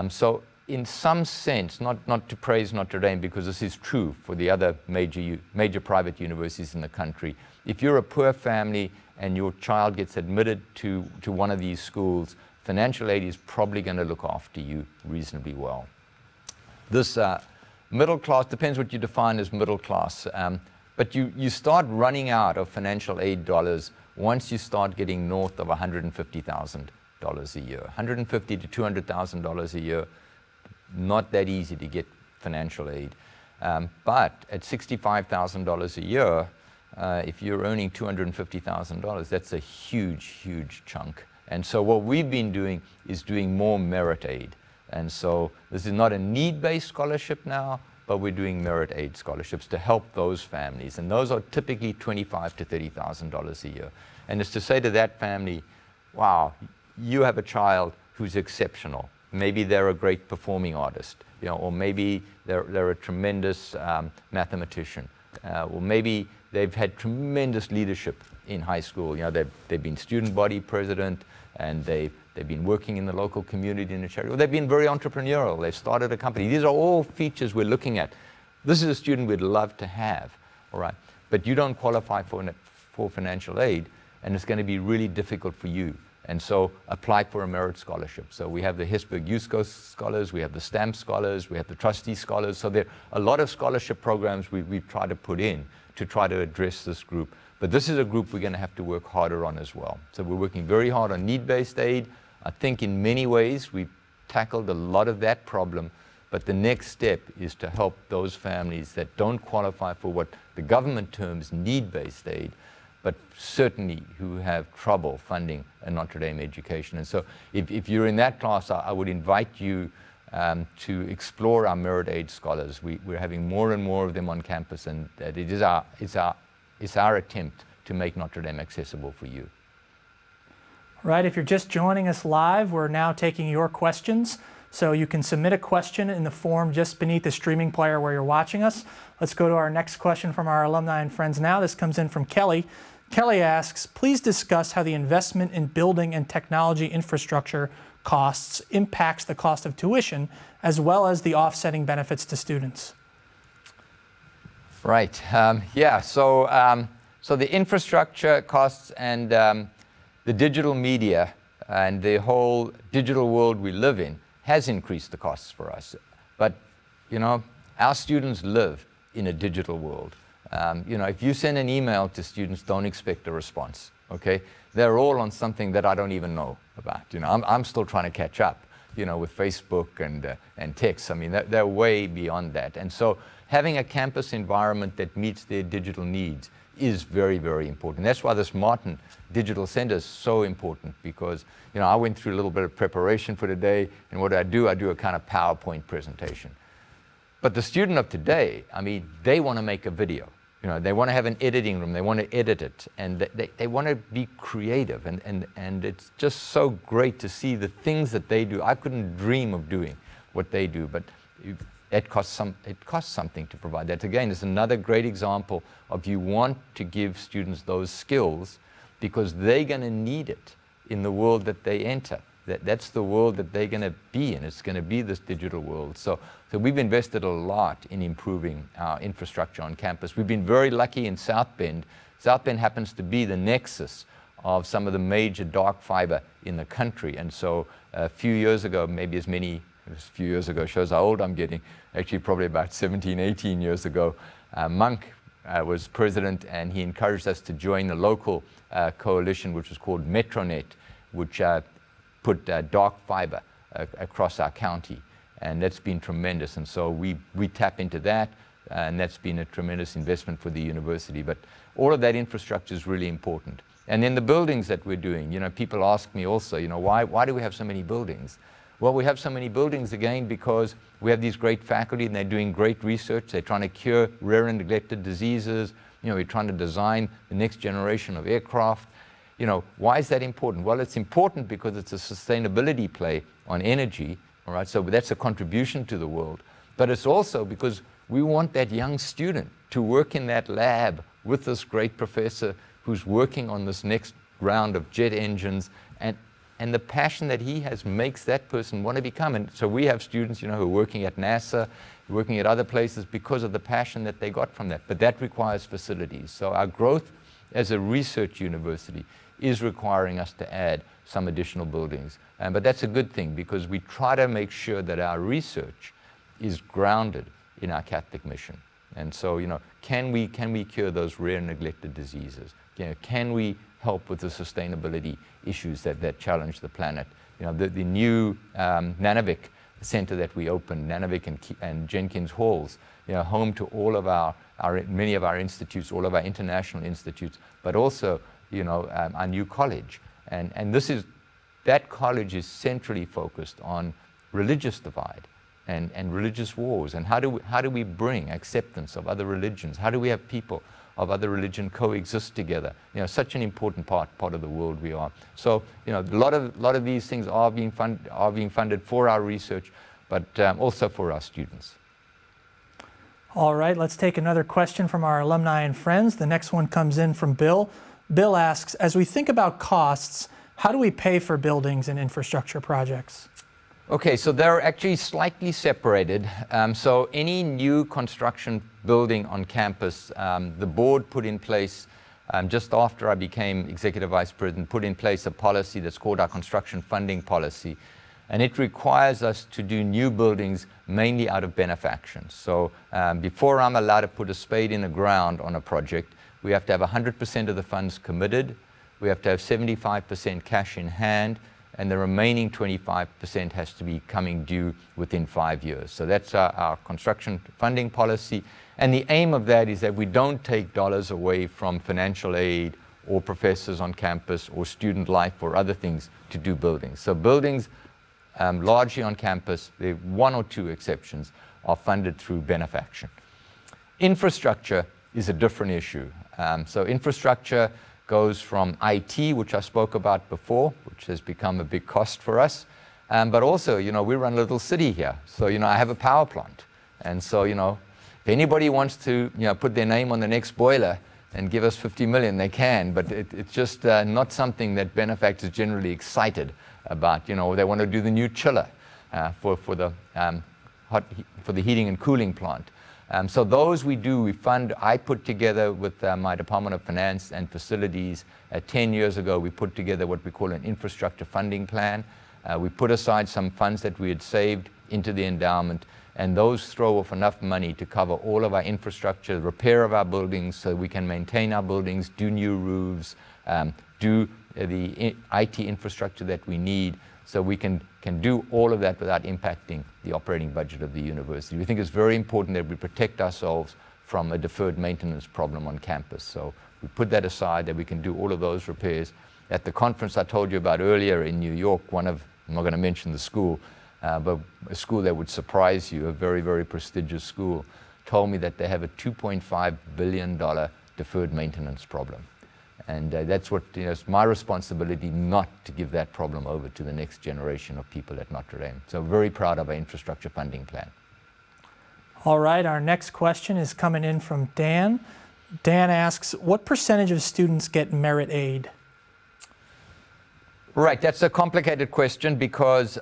So in some sense, not to praise Notre Dame, because this is true for the other major private universities in the country, if you're a poor family and your child gets admitted to one of these schools, financial aid is probably going to look after you reasonably well. This middle class, depends what you define as middle class, but you start running out of financial aid dollars once you start getting north of $150,000 a year. $150,000 to $200,000 a year, not that easy to get financial aid. But at $65,000 a year, if you're earning $250,000, that's a huge, huge chunk. And so what we've been doing is doing more merit aid. And so this is not a need-based scholarship now, but we're doing merit aid scholarships to help those families. And those are typically $25,000 to $30,000 a year. And it's to say to that family, wow, you have a child who's exceptional. Maybe they're a great performing artist, you know, or maybe they're a tremendous mathematician, or maybe they've had tremendous leadership in high school. You know, they've been student body president, and they've been working in the local community in a charity. Or they've been very entrepreneurial. They've started a company. These are all features we're looking at. This is a student we'd love to have, all right? But you don't qualify for financial aid, and it's going to be really difficult for you. And so apply for a merit scholarship. So we have the Hesburgh Youth Scholars, we have the STAMP Scholars, we have the Trustee Scholars. So there are a lot of scholarship programs we've tried to put in to try to address this group. But this is a group we're going to have to work harder on as well. So we're working very hard on need-based aid. I think in many ways we've tackled a lot of that problem, but the next step is to help those families that don't qualify for what the government terms need-based aid, but certainly who have trouble funding a Notre Dame education. And so if you're in that class, I would invite you to explore our merit aid scholars. We're having more and more of them on campus, and it's our attempt to make Notre Dame accessible for you. Right, if you're just joining us live, we're now taking your questions. So you can submit a question in the form just beneath the streaming player where you're watching us. Let's go to our next question from our alumni and friends now. This comes in from Kelly. Kelly asks, please discuss how the investment in building and technology infrastructure costs impacts the cost of tuition, as well as the offsetting benefits to students. Right, yeah, so the infrastructure costs and the digital media and the whole digital world we live in has increased the costs for us. But, you know, our students live in a digital world. You know, if you send an email to students, don't expect a response, okay? They're all on something that I don't even know about. You know, I'm still trying to catch up, you know, with Facebook and text. I mean, they're way beyond that. And so having a campus environment that meets their digital needs is very, very important. That's why this Martin Digital Center is so important, because, you know, I went through a little bit of preparation for today, and what I do a kind of PowerPoint presentation. But the student of today, I mean, they want to make a video. You know, they want to have an editing room, they want to edit it, and they want to be creative, and it's just so great to see the things that they do. I couldn't dream of doing what they do, but it costs something to provide that. Again, it's another great example of you want to give students those skills because they're going to need it in the world that they enter. That's the world that they're going to be in. It's going to be this digital world. So we've invested a lot in improving our infrastructure on campus. We've been very lucky in South Bend. South Bend happens to be the nexus of some of the major dark fiber in the country. And so a few years ago, maybe as few years ago, shows how old I'm getting, actually probably about 17, 18 years ago, Monk was president, and he encouraged us to join the local coalition, which was called MetroNet, which put dark fiber across our county, and that's been tremendous. And so we tap into that, and that's been a tremendous investment for the university. But all of that infrastructure is really important. And then the buildings that we're doing, you know, people ask me also, you know, why do we have so many buildings? Well, we have so many buildings, again, because we have these great faculty, and they're doing great research. They're trying to cure rare and neglected diseases. You know, we're trying to design the next generation of aircraft. You know, why is that important? Well, it's important because it's a sustainability play on energy, all right? So that's a contribution to the world. But it's also because we want that young student to work in that lab with this great professor who's working on this next round of jet engines, and the passion that he has makes that person want to become. And so we have students, you know, who are working at NASA, working at other places because of the passion that they got from that. But that requires facilities. So our growth as a research university is requiring us to add some additional buildings. But that's a good thing, because we try to make sure that our research is grounded in our Catholic mission. And so, you know, can we cure those rare and neglected diseases? You know, can we help with the sustainability issues that challenge the planet? You know, the new Nanovic center that we opened, Nanovic and Jenkins Halls, home to all of many of our institutes, all of our international institutes, but also, our new college. And that college is centrally focused on religious divide and religious wars, and how do we bring acceptance of other religions? How do we have people of other religion coexist together? Such an important part of the world we are. So, a lot of these things are being funded for our research, but also for our students. All right, let's take another question from our alumni and friends. The next one comes in from Bill. Bill asks, as we think about costs, how do we pay for buildings and infrastructure projects? Okay, so they're actually slightly separated. So any new construction building on campus, the board put in place, just after I became executive vice president, put in place a policy that's called our construction funding policy. And it requires us to do new buildings mainly out of benefaction. So before I'm allowed to put a spade in the ground on a project, we have to have 100% of the funds committed. We have to have 75% cash in hand, and the remaining 25% has to be coming due within 5 years. So that's our construction funding policy. And the aim of that is that we don't take dollars away from financial aid or professors on campus or student life or other things to do buildings. So buildings largely on campus, there are one or two exceptions, are funded through benefaction. Infrastructure is a different issue. So infrastructure goes from IT, which I spoke about before, which has become a big cost for us. But also, we run a little city here. So, I have a power plant. And so, if anybody wants to, put their name on the next boiler and give us 50 million, they can. But it's just not something that benefactors generally excited about. They want to do the new chiller for the heating and cooling plant. So those we fund. I put together with my Department of Finance and Facilities 10 years ago, we put together what we call an infrastructure funding plan. We put aside some funds that we had saved into the endowment, and those throw off enough money to cover all of our infrastructure, repair of our buildings so we can maintain our buildings, do new roofs, do the IT infrastructure that we need, so we can do all of that without impacting the operating budget of the university. We think it's very important that we protect ourselves from a deferred maintenance problem on campus. So we put that aside, that we can do all of those repairs. At the conference I told you about earlier in New York, I'm not going to mention the school, but a school that would surprise you, a very, very prestigious school, told me that they have a $2.5 billion deferred maintenance problem. And that's what, it's my responsibility not to give that problem over to the next generation of people at Notre Dame. So very proud of our infrastructure funding plan. All right, our next question is coming in from Dan. Dan asks, what percentage of students get merit aid? Right, that's a complicated question because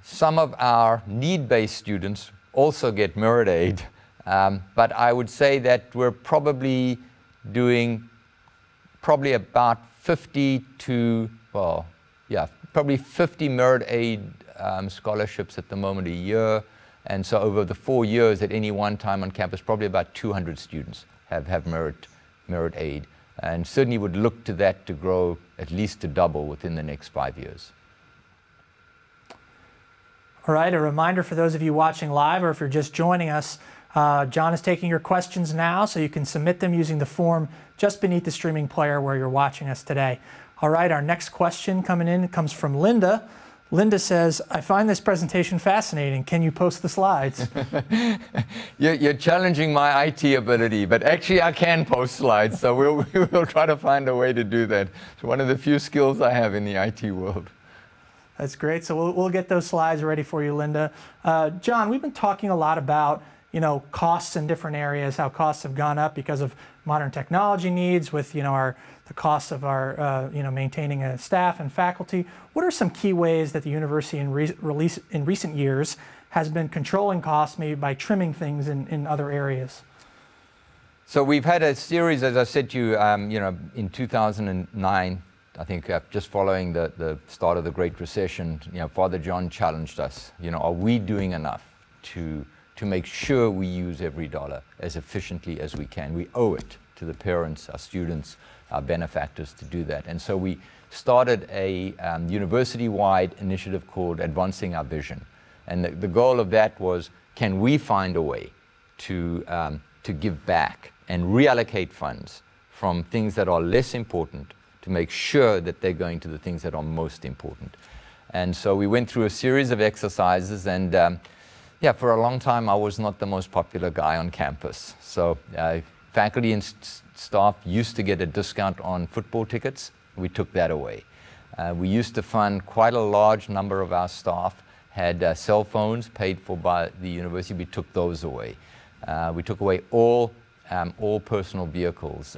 some of our need-based students also get merit aid. But I would say that we're probably doing about 50 merit aid scholarships at the moment a year. And so over the 4 years at any one time on campus, probably about 200 students have merit aid. And certainly would look to that to grow at least to double within the next 5 years. All right, a reminder for those of you watching live or if you're just joining us, John is taking your questions now, so you can submit them using the form just beneath the streaming player where you're watching us today. All right, our next question coming in comes from Linda. Linda says, I find this presentation fascinating. Can you post the slides? You're challenging my IT ability, but actually I can post slides, so we'll try to find a way to do that. It's one of the few skills I have in the IT world. That's great. So we'll get those slides ready for you, Linda. John, we've been talking a lot about costs in different areas, how costs have gone up because of modern technology needs with, the costs of our, maintaining a staff and faculty. What are some key ways that the university in recent years has been controlling costs, maybe by trimming things in other areas? So we've had a series, as I said to you, in 2009, I think just following the start of the Great Recession, Father John challenged us, are we doing enough to make sure we use every dollar as efficiently as we can? We owe it to the parents, our students, our benefactors to do that. And so we started a university-wide initiative called Advancing Our Vision. And the goal of that was, can we find a way to give back and reallocate funds from things that are less important to make sure that they're going to the things that are most important. And so we went through a series of exercises, and yeah, for a long time I was not the most popular guy on campus. So faculty and staff used to get a discount on football tickets. We took that away. We used to fund quite a large number of our staff had cell phones paid for by the university. We took those away. We took away all personal vehicles.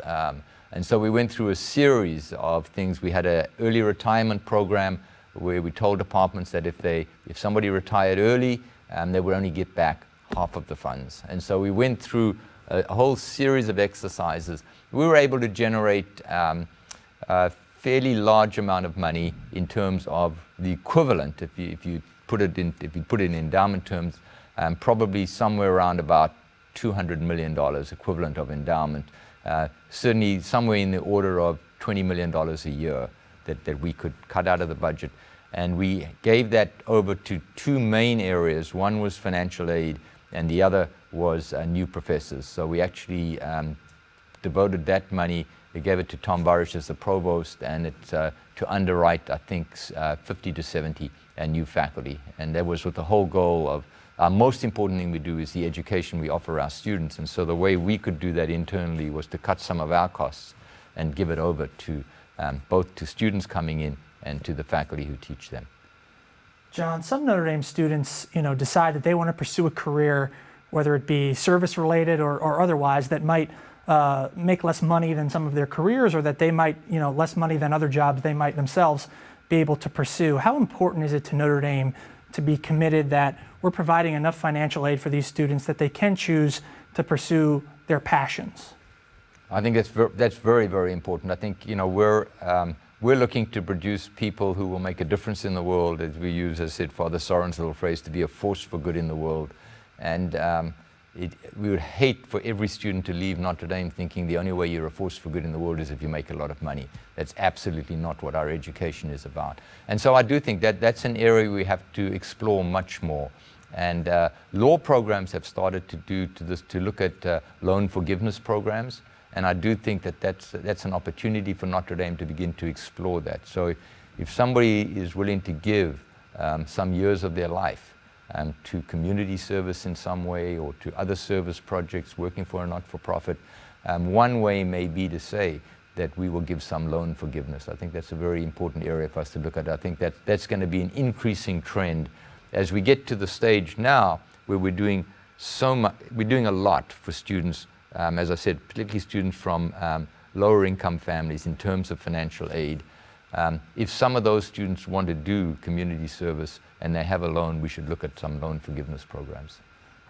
And so we went through a series of things. We had an early retirement program where we told departments that if somebody retired early, they would only get back half of the funds. And so we went through a whole series of exercises. We were able to generate a fairly large amount of money in terms of the equivalent, if you put it in endowment terms, probably somewhere around about $200 million equivalent of endowment. Certainly somewhere in the order of $20 million a year that we could cut out of the budget. And we gave that over to two main areas. One was financial aid, and the other was new professors. So we actually devoted that money. We gave it to Tom Burish as the provost, and it's to underwrite, I think, 50 to 70 new faculty. And that was with the whole goal of our most important thing we do is the education we offer our students. And so the way we could do that internally was to cut some of our costs and give it over to both to students coming in and to the faculty who teach them. John, some Notre Dame students, decide that they want to pursue a career, whether it be service-related or otherwise, that might make less money than some of their careers, or that they might, less money than other jobs they might themselves be able to pursue. How important is it to Notre Dame to be committed that we're providing enough financial aid for these students that they can choose to pursue their passions? I think that's very, very important. I think we're looking to produce people who will make a difference in the world, as we use, as I said, Father Soren's little phrase, to be a force for good in the world. And we would hate for every student to leave Notre Dame thinking the only way you're a force for good in the world is if you make a lot of money. That's absolutely not what our education is about. And so I do think that that's an area we have to explore much more. And law programs have started to look at loan forgiveness programs. And I do think that that's an opportunity for Notre Dame to begin to explore that. So if somebody is willing to give some years of their life to community service in some way, or to other service projects, working for a not-for-profit, one way may be to say that we will give some loan forgiveness. I think that's a very important area for us to look at. I think that's going to be an increasing trend as we get to the stage now where we're doing so much. We're doing a lot for students, as I said, particularly students from lower income families in terms of financial aid. If some of those students want to do community service and they have a loan, we should look at some loan forgiveness programs.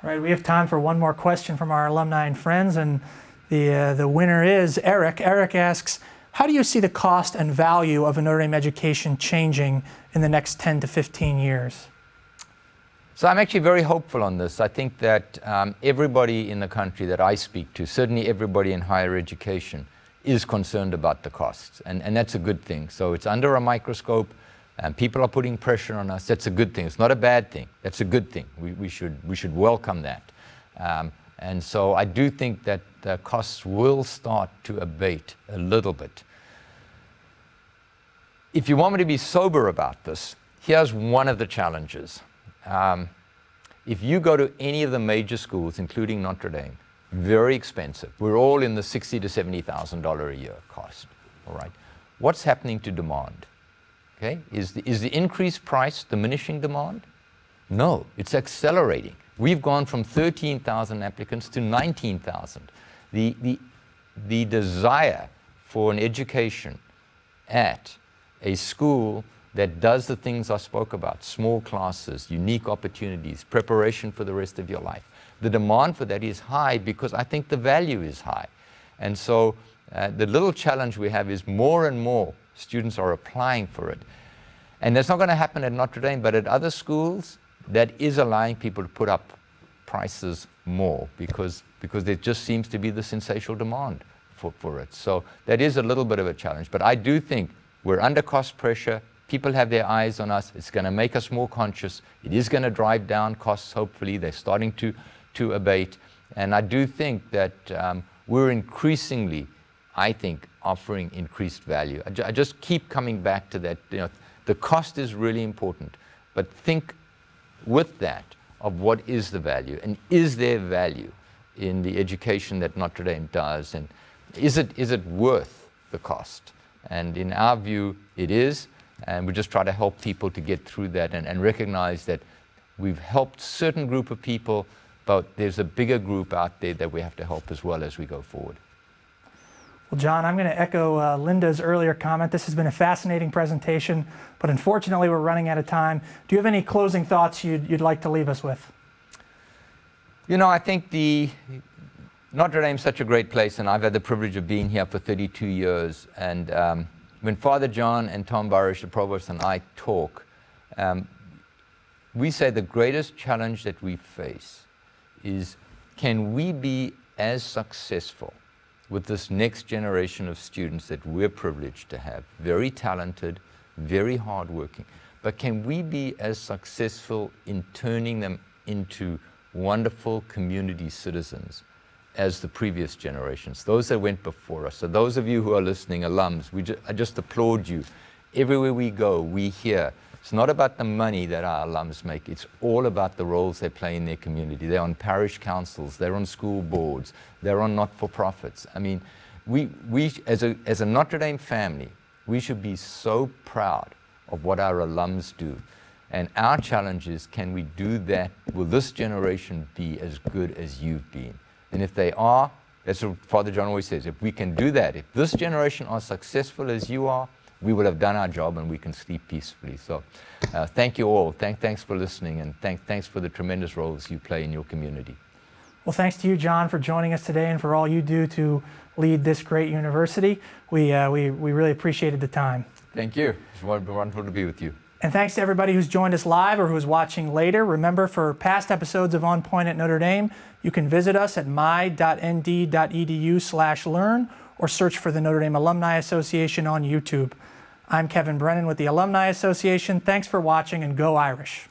All right, we have time for one more question from our alumni and friends, and the winner is Eric. Eric asks, how do you see the cost and value of a Notre Dame education changing in the next 10 to 15 years? So I'm actually very hopeful on this. I think that everybody in the country that I speak to, certainly everybody in higher education, is concerned about the costs, and that's a good thing. So it's under a microscope, and people are putting pressure on us. That's a good thing. It's not a bad thing. That's a good thing. We should welcome that. And so I do think that the costs will start to abate a little bit. If you want me to be sober about this, here's one of the challenges. If you go to any of the major schools, including Notre Dame, very expensive. We're all in the $60,000 to $70,000 a year cost. All right. What's happening to demand? Okay. Is the increased price diminishing demand? No, it's accelerating. We've gone from 13,000 applicants to 19,000. The desire for an education at a school that does the things I spoke about, small classes, unique opportunities, preparation for the rest of your life. The demand for that is high because I think the value is high. And so the little challenge we have is more and more students are applying for it. And that's not going to happen at Notre Dame, but at other schools, that is allowing people to put up prices more because there just seems to be this insatiable demand for it. So that is a little bit of a challenge. But I do think we're under cost pressure. people have their eyes on us. It's going to make us more conscious. It is going to drive down costs, hopefully. They're starting to abate. And I do think that we're increasingly, I think, offering increased value. I just keep coming back to that. You know, the cost is really important, but think with that of what is the value, and is there value in the education that Notre Dame does, and is it worth the cost? And in our view, it is, and we just try to help people to get through that and recognize that we've helped a certain group of people, but there's a bigger group out there that we have to help as well as we go forward. Well, John, I'm going to echo Linda's earlier comment. This has been a fascinating presentation, but unfortunately we're running out of time. Do you have any closing thoughts you'd like to leave us with? You know, I think Notre Dame's such a great place, and I've had the privilege of being here for 32 years. And when Father John and Tom Barish, the provost, and I talk, we say the greatest challenge that we face is, can we be as successful with this next generation of students that we're privileged to have, very talented, very hardworking, but can we be as successful in turning them into wonderful community citizens as the previous generations, those that went before us? So those of you who are listening, alums, I just applaud you. Everywhere we go, we hear, it's not about the money that our alums make, it's all about the roles they play in their community. They're on parish councils, they're on school boards, they're on not-for-profits. I mean, we as a Notre Dame family, we should be so proud of what our alums do. And our challenge is, can we do that? Will this generation be as good as you've been? And if they are, that's what Father John always says, if we can do that, if this generation are successful as you are, we will have done our job and we can sleep peacefully. So thank you all. Thanks for listening, and thanks for the tremendous roles you play in your community. Well, thanks to you, John, for joining us today and for all you do to lead this great university. We really appreciated the time. Thank you. It's wonderful to be with you. And thanks to everybody who's joined us live or who's watching later. Remember, for past episodes of On Point at Notre Dame, you can visit us at my.nd.edu/learn or search for the Notre Dame Alumni Association on YouTube. I'm Kevin Brennan with the Alumni Association. Thanks for watching, and go Irish.